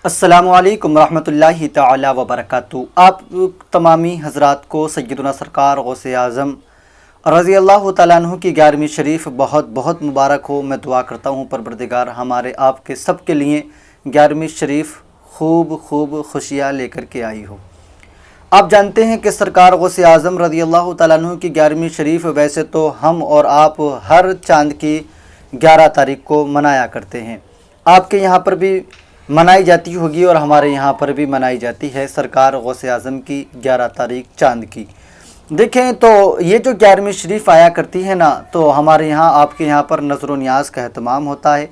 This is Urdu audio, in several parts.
السلام علیکم ورحمۃ اللہ تعالی وبرکاتہ۔ آپ تمامی حضرات کو سیدنا سرکار غوث اعظم رضی اللہ تعالیٰ عنہ کی 11ویں شریف بہت بہت مبارک ہو۔ میں دعا کرتا ہوں پروردگار ہمارے آپ کے سب کے لیے 11ویں شریف خوب خوشیاں لے کر کے آئی ہو۔ آپ جانتے ہیں کہ سرکار غوث اعظم رضی اللہ تعالیٰ عنہ کی 11ویں شریف ویسے تو ہم اور آپ ہر چاند کی 11 تاریخ کو منایا کرتے ہیں۔ آپ کے یہاں پر بھی منائی جاتی ہوگی اور ہمارے یہاں پر بھی منائی جاتی ہے سرکار غوث اعظم کی 11 تاریخ چاند کی۔ دیکھیں تو یہ جو 11ویں شریف آیا کرتی ہے نا، تو ہمارے یہاں آپ کے یہاں پر نظر و نیاز کا اہتمام ہوتا ہے،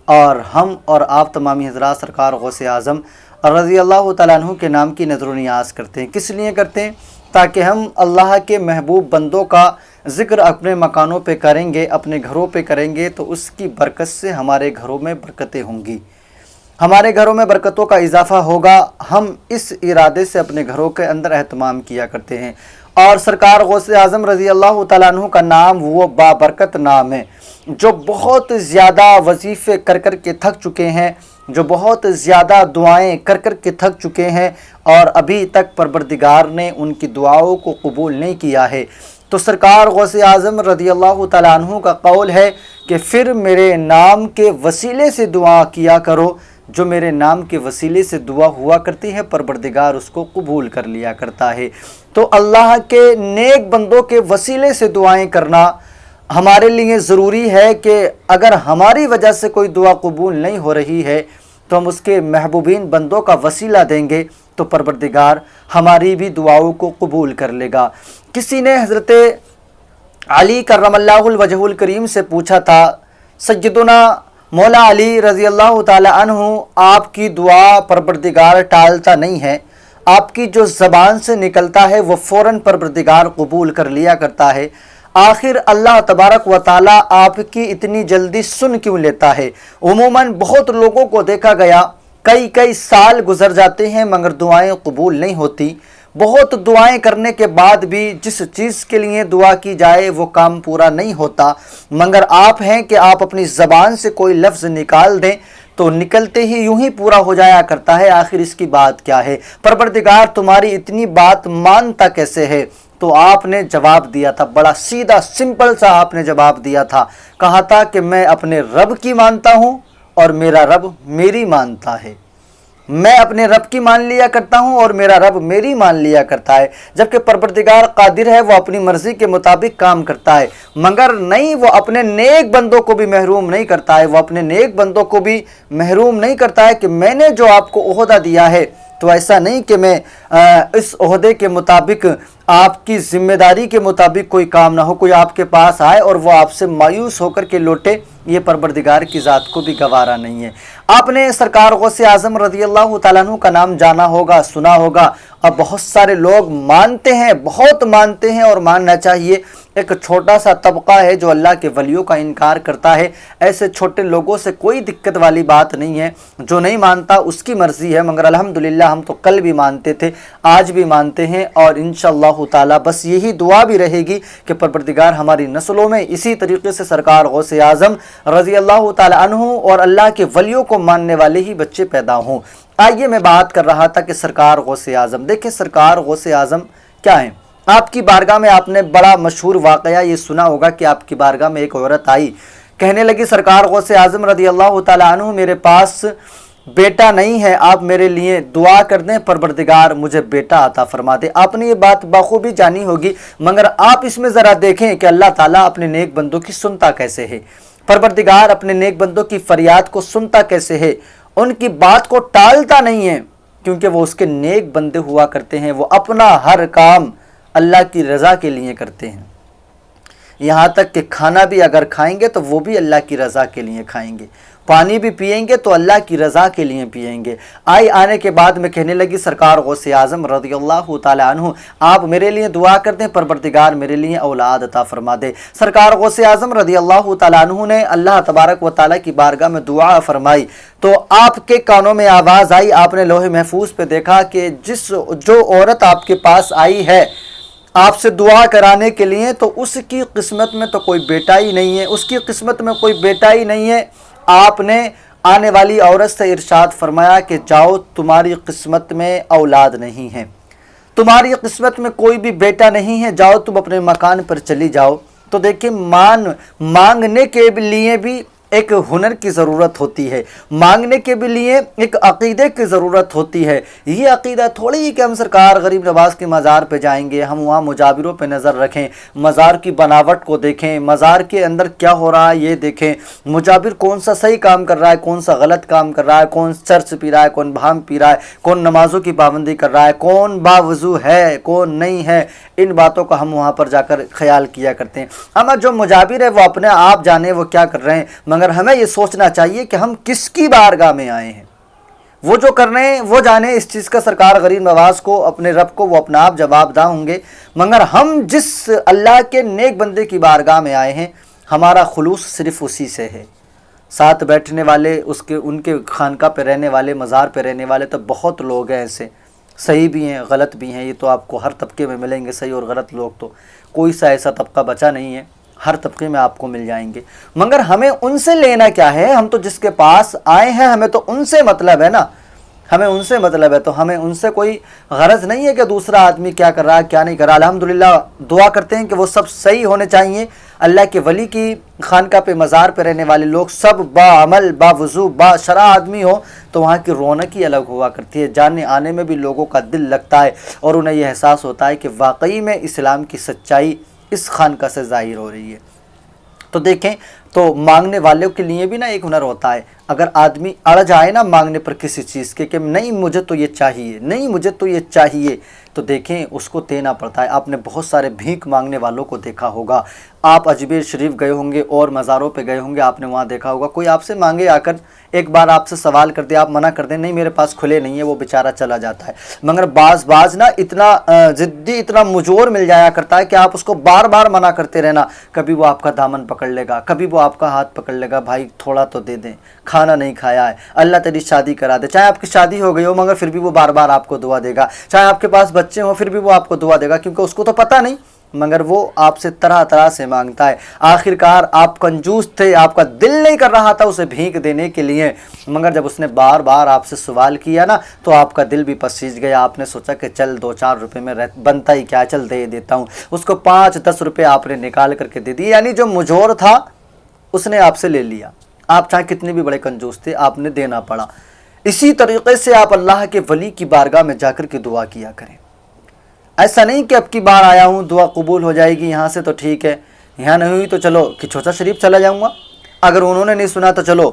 اور ہم اور آپ تمامی حضرات سرکار غوث اعظم رضی اللہ تعالیٰ عنہ کے نام کی نظر و نیاز کرتے ہیں۔ کس لیے کرتے ہیں؟ تاکہ ہم اللہ کے محبوب بندوں کا ذکر اپنے مکانوں پہ کریں گے، اپنے گھروں پہ کریں گے، تو اس کی برکت سے ہمارے گھروں میں برکتیں ہوں گی، ہمارے گھروں میں برکتوں کا اضافہ ہوگا۔ ہم اس ارادے سے اپنے گھروں کے اندر اہتمام کیا کرتے ہیں، اور سرکار غوث اعظم رضی اللہ تعالیٰ عنہ کا نام وہ بابرکت نام ہے، جو بہت زیادہ وظیفے کر کر کے تھک چکے ہیں، جو بہت زیادہ دعائیں کر کر کے تھک چکے ہیں، اور ابھی تک پروردگار نے ان کی دعاؤں کو قبول نہیں کیا ہے۔ تو سرکار غوث اعظم رضی اللہ تعالیٰ عنہ کا قول ہے کہ پھر میرے نام کے وسیلے سے دعا کیا کرو۔ جو میرے نام کے وسیلے سے دعا ہوا کرتی ہے، پروردگار اس کو قبول کر لیا کرتا ہے۔ تو اللہ کے نیک بندوں کے وسیلے سے دعائیں کرنا ہمارے لیے ضروری ہے، کہ اگر ہماری وجہ سے کوئی دعا قبول نہیں ہو رہی ہے تو ہم اس کے محبوبین بندوں کا وسیلہ دیں گے، تو پروردگار ہماری بھی دعاؤں کو قبول کر لے گا۔ کسی نے حضرت علی کرم اللہ الوجہ الکریم سے پوچھا تھا، سیدنا مولا علی رضی اللہ تعالی عنہ، آپ کی دعا پروردگار ٹالتا نہیں ہے، آپ کی جو زبان سے نکلتا ہے وہ فوراً پروردگار قبول کر لیا کرتا ہے، آخر اللہ تبارک و تعالی آپ کی اتنی جلدی سن کیوں لیتا ہے؟ عموماً بہت لوگوں کو دیکھا گیا کئی سال گزر جاتے ہیں مگر دعائیں قبول نہیں ہوتی، بہت دعائیں کرنے کے بعد بھی جس چیز کے لیے دعا کی جائے وہ کام پورا نہیں ہوتا، مگر آپ ہیں کہ آپ اپنی زبان سے کوئی لفظ نکال دیں تو نکلتے ہی یوں ہی پورا ہو جایا کرتا ہے۔ آخر اس کی بات کیا ہے؟ پروردگار تمہاری اتنی بات مانتا کیسے ہے؟ تو آپ نے جواب دیا تھا، بڑا سیدھا سمپل سا آپ نے جواب دیا تھا، کہا تھا کہ میں اپنے رب کی مانتا ہوں اور میرا رب میری مانتا ہے۔ میں اپنے رب کی مان لیا کرتا ہوں اور میرا رب میری مان لیا کرتا ہے، جبکہ پروردگار قادر ہے، وہ اپنی مرضی کے مطابق کام کرتا ہے، مگر نہیں، وہ اپنے نیک بندوں کو بھی محروم نہیں کرتا ہے، وہ اپنے نیک بندوں کو بھی محروم نہیں کرتا ہے کہ میں نے جو آپ کو عہدہ دیا ہے تو ایسا نہیں کہ میں اس عہدے کے مطابق، آپ کی ذمہ داری کے مطابق کوئی کام نہ ہو، کوئی آپ کے پاس آئے اور وہ آپ سے مایوس ہو کر کے لوٹے، یہ پروردگار کی ذات کو بھی گوارا نہیں ہے۔ آپ نے سرکار غوث اعظم رضی اللہ تعالیٰ عنہ کا نام جانا ہوگا، سنا ہوگا، اور بہت سارے لوگ مانتے ہیں، بہت مانتے ہیں، اور ماننا چاہیے۔ ایک چھوٹا سا طبقہ ہے جو اللہ کے ولیوں کا انکار کرتا ہے، ایسے چھوٹے لوگوں سے کوئی دقت والی بات نہیں ہے، جو نہیں مانتا اس کی مرضی ہے، مگر الحمدللہ ہم تو کل بھی مانتے تھے، آج بھی مانتے ہیں، اور انشاءاللہ تعالی بس یہی دعا بھی رہے گی کہ پروردگار ہماری نسلوں میں اسی طریقے سے سرکار غوث اعظم رضی اللہ تعالی عنہ اور اللہ کے ولیوں کو ماننے والے ہی بچے پیدا ہوں۔ آئیے میں بات کر رہا تھا کہ سرکار غوث اعظم، دیکھیں سرکار غوث اعظم کیا ہیں۔ آپ کی بارگاہ میں آپ نے بڑا مشہور واقعہ یہ سنا ہوگا کہ آپ کی بارگاہ میں ایک عورت آئی، کہنے لگی سرکار غوث اعظم رضی اللہ تعالی عنہ، میرے پاس بیٹا نہیں ہے، آپ میرے لیے دعا کر دیں، پروردگار مجھے بیٹا عطا فرما دے۔ آپ نے یہ بات بخوبی جانی ہوگی، مگر آپ اس میں ذرا دیکھیں کہ اللہ تعالیٰ اپنے نیک بندوں کی سنتا کیسے ہے، پروردگار اپنے نیک بندوں کی فریاد کو سنتا کیسے ہے، ان کی بات کو ٹالتا نہیں ہے، کیونکہ وہ اس کے نیک بندے ہوا کرتے ہیں، وہ اپنا ہر کام اللہ کی رضا کے لیے کرتے ہیں، یہاں تک کہ کھانا بھی اگر کھائیں گے تو وہ بھی اللہ کی رضا کے لیے کھائیں گے، پانی بھی پئیں گے تو اللہ کی رضا کے لیے پئیں گے۔ آنے کے بعد میں کہنے لگی سرکار غوث اعظم رضی اللہ تعالی عنہ، آپ میرے لیے دعا کر دیں، پروردگار میرے لیے اولاد عطا فرما دے۔ سرکار غوث اعظم رضی اللہ تعالی عنہ نے اللہ تبارک و تعالی کی بارگاہ میں دعا فرمائی، تو آپ کے کانوں میں آواز آئی، آپ نے لوح محفوظ پہ دیکھا کہ جو عورت آپ کے پاس آئی ہے آپ سے دعا کرانے کے لیے، تو اس کی قسمت میں تو کوئی بیٹا ہی نہیں ہے، اس کی قسمت میں کوئی بیٹا ہی نہیں ہے۔ آپ نے آنے والی عورت سے ارشاد فرمایا کہ جاؤ تمہاری قسمت میں اولاد نہیں ہے، تمہاری قسمت میں کوئی بھی بیٹا نہیں ہے، جاؤ تم اپنے مکان پر چلی جاؤ۔ تو دیکھیں مانگنے کے لیے بھی ایک ہنر کی ضرورت ہوتی ہے، مانگنے کے بھی لیے ایک عقیدے کی ضرورت ہوتی ہے۔ یہ عقیدہ تھوڑی ہی کہ ہم سرکار غریب نواز کے مزار پہ جائیں گے، ہم وہاں مجاوروں پہ نظر رکھیں، مزار کی بناوٹ کو دیکھیں، مزار کے اندر کیا ہو رہا ہے یہ دیکھیں، مجاور کون سا صحیح کام کر رہا ہے، کون سا غلط کام کر رہا ہے، کون چرس پی رہا ہے، کون بھانگ پی رہا ہے، کون نمازوں کی پابندی کر رہا ہے، کون باوضو ہے، کون نہیں ہے، ان باتوں کا ہم وہاں پر جا کر خیال کیا کرتے ہیں۔ اما جو مجاور ہے وہ اپنے آپ جانے وہ کیا کر رہے ہیں، مگر ہمیں یہ سوچنا چاہیے کہ ہم کس کی بارگاہ میں آئے ہیں۔ وہ جو کر رہے ہیں وہ جانے، اس چیز کا سرکار غریب نواز کو، اپنے رب کو وہ اپنا آپ جواب دہ ہوں گے، مگر ہم جس اللہ کے نیک بندے کی بارگاہ میں آئے ہیں ہمارا خلوص صرف اسی سے ہے۔ ساتھ بیٹھنے والے، ان کے خانقاہ پہ رہنے والے، مزار پہ رہنے والے تو بہت لوگ ہیں ایسے، صحیح بھی ہیں غلط بھی ہیں، یہ تو آپ کو ہر طبقے میں ملیں گے، صحیح اور غلط لوگ تو کوئی سا ایسا طبقہ بچا نہیں ہے، ہر طبقے میں آپ کو مل جائیں گے، مگر ہمیں ان سے لینا کیا ہے؟ ہم تو جس کے پاس آئے ہیں ہمیں تو ان سے مطلب ہے نا، ہمیں ان سے مطلب ہے، تو ہمیں ان سے کوئی غرض نہیں ہے کہ دوسرا آدمی کیا کر رہا ہے کیا نہیں کر رہا۔ الحمدللہ دعا کرتے ہیں کہ وہ سب صحیح ہونے چاہیے، اللہ کے ولی کی خانقاہ پہ مزار پہ رہنے والے لوگ سب با عمل با وضو با شرع آدمی ہو تو وہاں کی رونق ہی الگ ہوا کرتی ہے، جانے آنے میں بھی لوگوں کا دل لگتا ہے اور انہیں یہ احساس ہوتا ہے کہ واقعی میں اسلام کی سچائی اس خانقاہ سے ظاہر ہو رہی ہے۔ تو دیکھیں، تو مانگنے والوں کے لیے بھی نا ایک ہنر ہوتا ہے، اگر آدمی اڑ جائے نا مانگنے پر کسی چیز کے کہ نہیں مجھے تو یہ چاہیے، نہیں مجھے تو یہ چاہیے، تو دیکھیں اس کو دینا پڑتا ہے۔ آپ نے بہت سارے بھیک مانگنے والوں کو دیکھا ہوگا، آپ اجمیر شریف گئے ہوں گے اور مزاروں پہ گئے ہوں گے، آپ نے وہاں دیکھا ہوگا کوئی آپ سے مانگے آ کر، ایک بار آپ سے سوال کر دے، آپ منع کر دیں نہیں میرے پاس کھلے نہیں ہے، وہ بیچارہ چلا جاتا ہے، مگر بعض نا اتنا ضدی، اتنا مجور مل جایا کرتا ہے کہ آپ اس کو بار بار منع کرتے رہنا، کبھی وہ آپ کا دامن پکڑ لے گا، کبھی وہ آپ کا ہاتھ پکڑ لے گا، بھائی تھوڑا تو دے دیں، کھانا نہیں کھایا ہے، اللہ تیری شادی کرا دے، چاہے آپ کی شادی ہو گئی ہو مگر پھر بھی وہ بار بار آپ کو دعا دے گا، چاہے آپ کے پاس بچے ہوں پھر بھی وہ آپ کو دعا دے گا، کیونکہ اس کو تو پتہ نہیں، مگر وہ آپ سے طرح طرح سے مانگتا ہے۔ آخرکار آپ کنجوس تھے، آپ کا دل نہیں کر رہا تھا اسے بھیک دینے کے لیے، مگر جب اس نے بار بار آپ سے سوال کیا نا تو آپ کا دل بھی پسیج گیا، آپ نے سوچا کہ چل 2-4 روپے میں بنتا ہی کیا، چل دے دیتا ہوں، اس کو 5-10 روپے آپ نے نکال کر کے دے دی، یعنی جو مجور تھا اس نے آپ سے لے لیا، آپ چاہے کتنے بھی بڑے کنجوس تھے آپ نے دینا پڑا۔ اسی طریقے سے آپ اللہ کے ولی کی بارگاہ میں جا کر کے دعا کیا کریں، ایسا نہیں کہ اب کی بار آیا ہوں دعا قبول ہو جائے گی یہاں سے تو ٹھیک ہے، یہاں نہیں ہوئی تو چلو کہ چھوچا شریف چلا جاؤں گا، اگر انہوں نے نہیں سنا تو چلو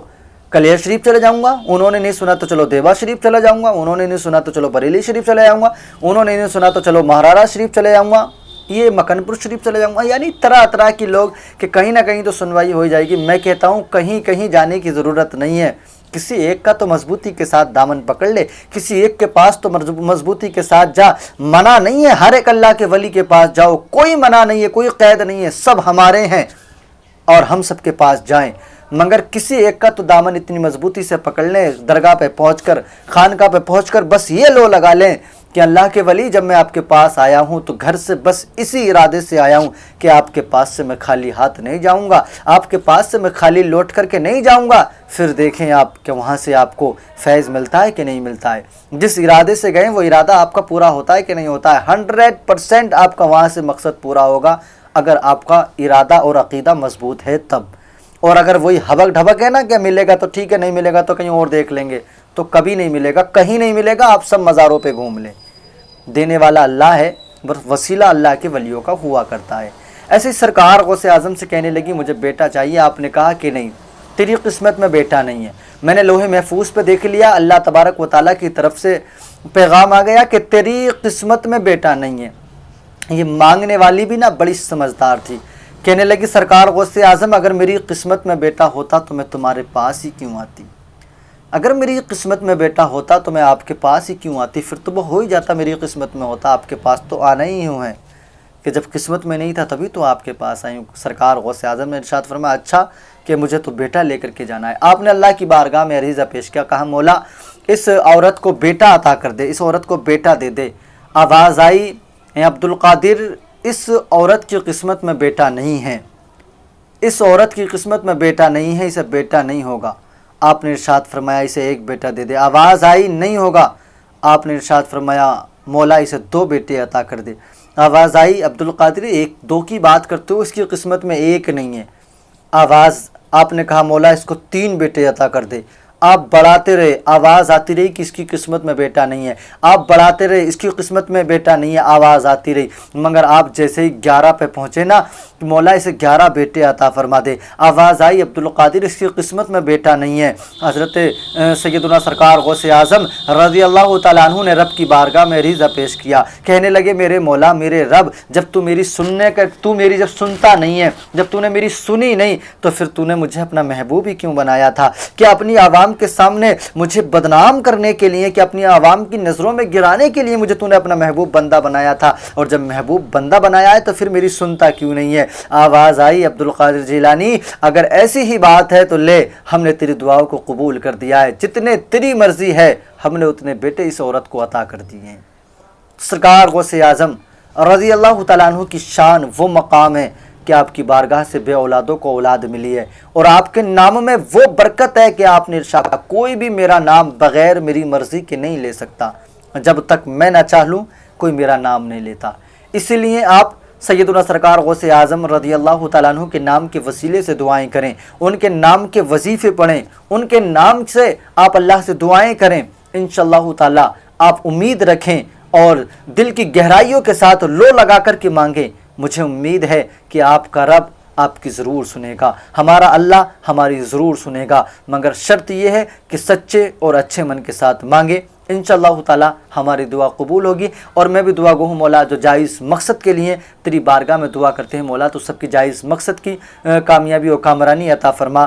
کلیر شریف چلے جاؤں گا، انہوں نے نہیں سنا تو چلو دیوا شریف چلا جاؤں گا، انہوں نے نہیں سنا تو چلو بریلی شریف چلے جاؤں گا، انہوں نے نہیں سنا تو چلو مہارارا شریف چلے جاؤں گا، یہ مکن پور شریف چلے جاؤں گا، یعنی طرح طرح کی لوگ کہ کہیں نہ کہیں تو سنوائی ہو جائے گی۔ میں کہتا ہوں کہیں کہیں جانے کی ضرورت نہیں ہے، کسی ایک کا تو مضبوطی کے ساتھ دامن پکڑ لے، کسی ایک کے پاس تو مضبوطی کے ساتھ جا، منع نہیں ہے، ہر ایک اللہ کے ولی کے پاس جاؤ، کوئی منع نہیں ہے، کوئی قید نہیں ہے، سب ہمارے ہیں اور ہم سب کے پاس جائیں، مگر کسی ایک کا تو دامن اتنی مضبوطی سے پکڑ لیں، درگاہ پہ پہنچ کر، خانقاہ پہ پہنچ کر بس یہ لو لگا لیں کہ اللہ کے ولی جب میں آپ کے پاس آیا ہوں تو گھر سے بس اسی ارادے سے آیا ہوں کہ آپ کے پاس سے میں خالی ہاتھ نہیں جاؤں گا، آپ کے پاس سے میں خالی لوٹ کر کے نہیں جاؤں گا، پھر دیکھیں آپ کہ وہاں سے آپ کو فیض ملتا ہے کہ نہیں ملتا ہے، جس ارادے سے گئے وہ ارادہ آپ کا پورا ہوتا ہے کہ نہیں ہوتا ہے، 100% آپ کا وہاں سے مقصد پورا ہوگا اگر آپ کا ارادہ اور عقیدہ مضبوط ہے تب، اور اگر وہی حبک ڈھبک ہے نا کہ ملے گا تو ٹھیک ہے نہیں ملے گا تو کہیں اور دیکھ لیں گے، تو کبھی نہیں ملے گا، کہیں نہیں ملے گا، آپ سب مزاروں پہ گھوم لیں، دینے والا اللہ ہے، بس وسیلہ اللہ کے ولیوں کا ہوا کرتا ہے۔ ایسے سرکار غوث اعظم سے کہنے لگی مجھے بیٹا چاہیے، آپ نے کہا کہ نہیں تیری قسمت میں بیٹا نہیں ہے، میں نے لوح محفوظ پہ دیکھ لیا، اللہ تبارک و تعالیٰ کی طرف سے پیغام آ گیا کہ تیری قسمت میں بیٹا نہیں ہے۔ یہ مانگنے والی بھی نا بڑی سمجھدار تھی، کہنے لگی سرکار غوث اعظم اگر میری قسمت میں بیٹا ہوتا تو میں تمہارے پاس ہی کیوں آتی، اگر میری قسمت میں بیٹا ہوتا تو میں آپ کے پاس ہی کیوں آتی، پھر تو وہ ہو ہی جاتا، میری قسمت میں ہوتا آپ کے پاس تو آنا ہی ہوں ہے کہ جب قسمت میں نہیں تھا تبھی تو آپ کے پاس آئی ہوں۔ سرکار غوث اعظم نے ارشاد فرمایا اچھا کہ مجھے تو بیٹا لے کر کے جانا ہے۔ آپ نے اللہ کی بارگاہ میں عریضہ پیش کیا، کہا مولا اس عورت کو بیٹا عطا کر دے، اس عورت کو بیٹا دے دے۔ آواز آئی عبد القادر اس عورت کی قسمت میں بیٹا نہیں ہے، اس عورت کی قسمت میں بیٹا نہیں ہے، اسے بیٹا نہیں ہوگا۔ آپ نے ارشاد فرمایا اسے ایک بیٹا دے دے۔ آواز آئی نہیں ہوگا، آپ نے ارشاد فرمایا مولا اسے 2 بیٹے عطا کر دے۔ آواز آئی عبدالقادر 1-2 کی بات کرتے ہو، اس کی قسمت میں 1 نہیں ہے۔ آواز آپ نے کہا مولا اس کو 3 بیٹے عطا کر دے۔ آپ بڑھاتے رہے، آواز آتی رہی کہ اس کی قسمت میں بیٹا نہیں ہے۔ آپ بڑھاتے رہے، اس کی قسمت میں بیٹا نہیں ہے، آواز آتی رہی، مگر آپ جیسے ہی 11 پہ پہنچے نا، مولا اسے 11 بیٹے عطا فرما دے۔ آواز آئی عبدالقادر اس کی قسمت میں بیٹا نہیں ہے۔ حضرت سیدنا سرکار غوث اعظم رضی اللہ تعالیٰ عنہ نے رب کی بارگاہ میں عریضہ پیش کیا، کہنے لگے میرے مولا میرے رب، جب تو میری جب سنتا نہیں ہے، جب تو نے میری سنی نہیں، تو پھر تو نے مجھے اپنا محبوب ہی کیوں بنایا تھا؟ کہ اپنی عوام کے سامنے مجھے بدنام کرنے کے لیے، کہ اپنی عوام کی نظروں میں گرانے کے لیے مجھے تو نے اپنا محبوب بندہ بنایا تھا، اور جب محبوب بندہ بنایا ہے تو پھر میری سنتا کیوں نہیں ہے؟ آواز آئی عبدالقادر جیلانی اگر ایسی ہی بات ہے تو لے، ہم نے تیری دعاؤں کو قبول کر دیا ہے، جتنے تیری مرضی ہے ہم نے اتنے بیٹے اس عورت کو عطا کر دیے ہیں۔ سرکار غوث اعظم رضی اللہ تعالیٰ عنہ کی شان وہ مقام ہے کہ آپ کی بارگاہ سے بے اولادوں کو اولاد ملی ہے، اور آپ کے نام میں وہ برکت ہے کہ آپ نے ارشاد کیا کوئی بھی میرا نام بغیر میری مرضی کے نہیں لے سکتا، جب تک میں نہ چاہ لوں کوئی میرا نام نہیں لیتا۔ اسی لیے آپ سیدنا سرکار غوث اعظم رضی اللہ تعالیٰ عنہ کے نام کے وسیلے سے دعائیں کریں، ان کے نام کے وظیفے پڑھیں، ان کے نام سے آپ اللہ سے دعائیں کریں، انشاءاللہ تعالیٰ آپ امید رکھیں اور دل کی گہرائیوں کے ساتھ لو لگا کر کے مانگیں۔ مجھے امید ہے کہ آپ کا رب آپ کی ضرور سنے گا، ہمارا اللہ ہماری ضرور سنے گا، مگر شرط یہ ہے کہ سچے اور اچھے من کے ساتھ مانگیں، انشاءاللہ تعالی ہماری دعا قبول ہوگی۔ اور میں بھی دعا گو ہوں مولا جو جائز مقصد کے لیے تیری بارگاہ میں دعا کرتے ہیں، مولا تو سب کی جائز مقصد کی کامیابی و کامرانی عطا فرما۔